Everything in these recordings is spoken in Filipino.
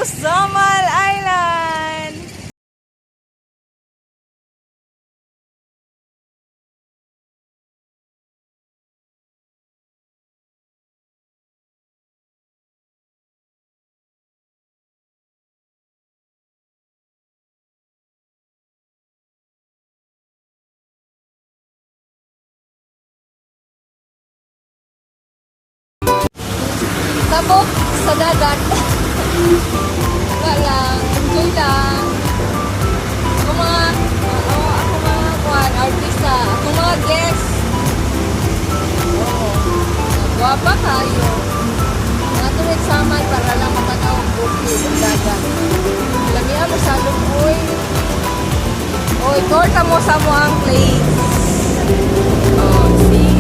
Samal Island! Tabok sa dagat. Wala lang, enjoy lang. Ako mga, ako mga kuhan, artista, ako mga guests. Oo. Guwapa kayo. Mga tuwid saman para lang matanaw ang bukid ang dagat. Lamihan mo sa lumoy. O, itorta mo sa mo ang place. Oh, see?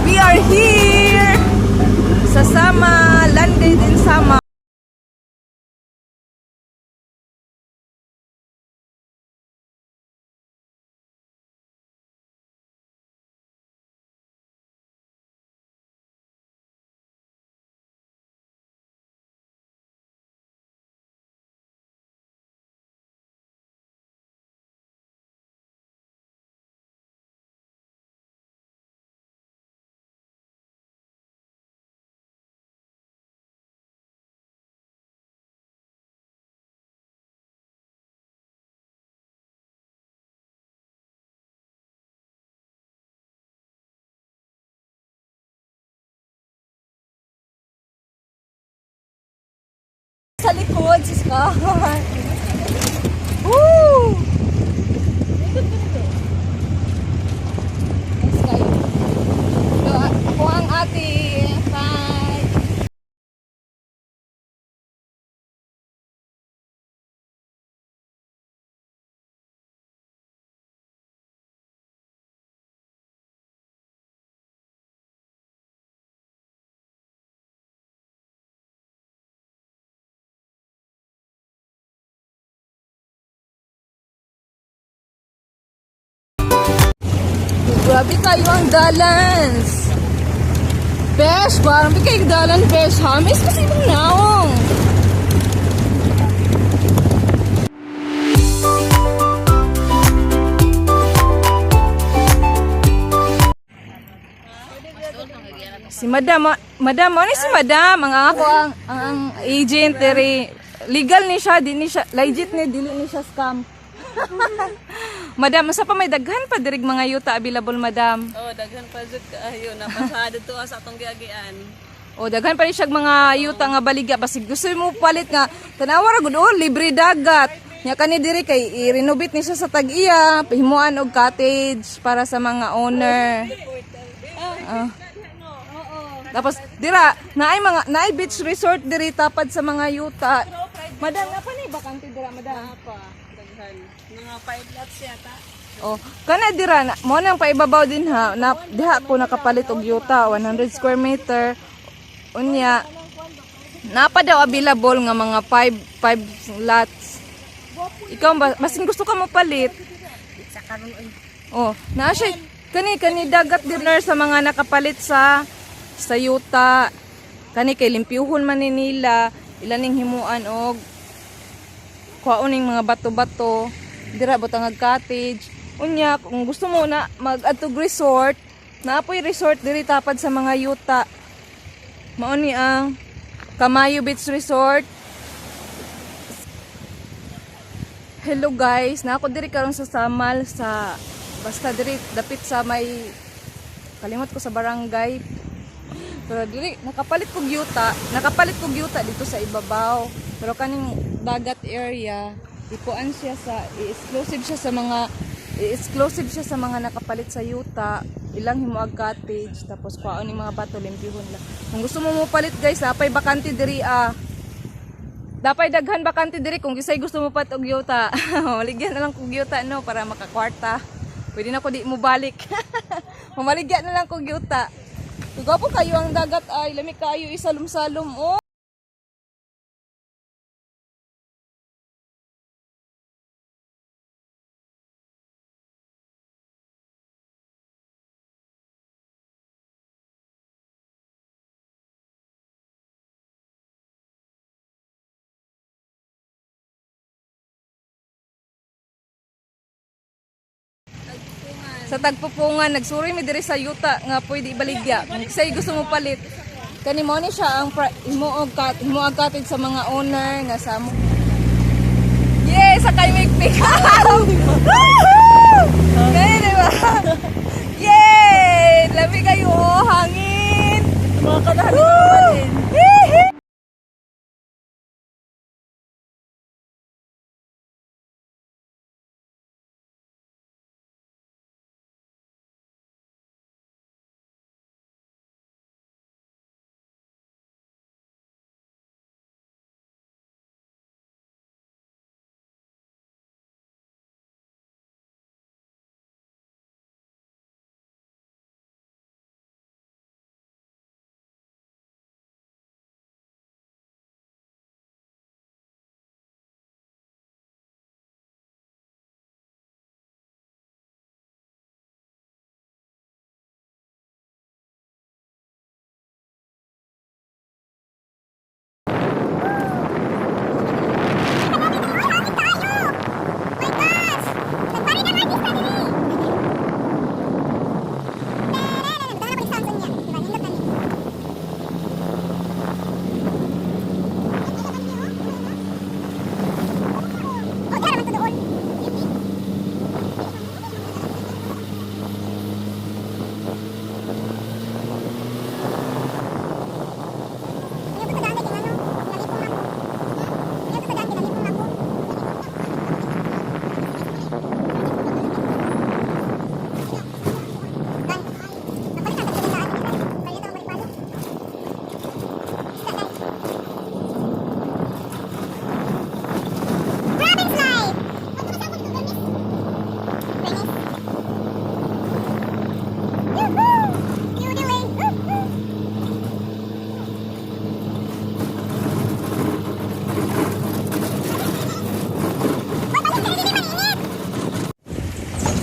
We are here sa Sama, landed in Sama. Sa likod, sis ka. Woo! Nice kayo. So, ako ang ate. Bye! Grabe kayo ang dalans. Besh, parang kayo dalan, Besh. Hamis kasi mong naong. Si Madam, Madam, ano si Madam? Ang ako ang agent diri. Legal ni siya, di ni siya, legit ni dili ni siya scam. Madam, sa pa may daghan pa dirig mga yuta available, Madam. Oh, daghan pa jud kaayo napasada to sa atong giagian. O daghan pa rin siya mga yuta nga baligya basig gusto mo palit nga tanawa ra gud libre dagat. Nya kani diri kay i-renovate ni siya sa tag-iya, pahimuan og cottage para sa mga owner. Tapos dira naay beach resort diri tapad sa mga yuta. Madam, nga pa ni bakante dira, Madam? Apa, daghan. Mga 5 lots yata. Oh, kana dira mo nang paibabaw din ha. Na diha ko nakapalit og yuta 100 square meter. Unya napa daw available nga mga 5 lots. Ikaw basin gusto ka mo palit. Sa karon Oh, naa siya kani dagat dinner sa mga nakapalit sa yuta. Kani kay limpyuhon man ni nila, ilaning himuan og kuhaoning mga bato-bato. Dira butang cottage. Unya kung gusto mo na mag-adtog resort, naapoy resort diri tapad sa mga yuta. Mao ni ang Kamayo Beach Resort. Hello guys, na ako diri karon sa Samal sa basta diri dapit sa may kalimot ko sa barangay. Pero diri nakapalit kog yuta dito sa ibabaw. Pero kaning dagat area, ikuan siya sa exclusive siya sa mga nakapalit sa yuta, ilang himuag cottage, tapos kuhaon ni mga bato limpihon lang. Kung gusto mo palit guys, dapay bakante diri dapay daghan bakante diri kung gisay gusto mo pat og yuta. Maligyan na lang kog yuta no para makakwarta. Pwede na ko di mo balik. Mamaligyan na lang kog yuta. Tugapo kayo ang dagat ay lami kayo isalom-salom. Oh. Sa tagpupungan, nagsuri mi diri sa yuta nga pwede ibaligya. Kung say gusto mo palit, kani mo ni siya ang himuog katid sa mga owner nga sa mo. Yes, sakay mig pick up. Kaya diba? Yay! Labi kayo, oh, hangin. Mga kanahalin.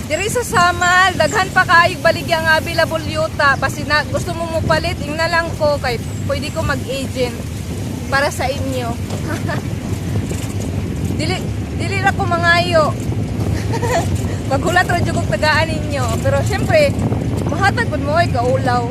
Diri sa Samal, daghan pa kaayog baligya nga available yuta. Basi na gusto mo mo palit, ingna lang ko kay pwede ko mag-agent para sa inyo. dili ra ko mangayo. Maghulat ra jud kog tagaan ninyo. Pero syempre, mahatag pud mo ay kaulaw.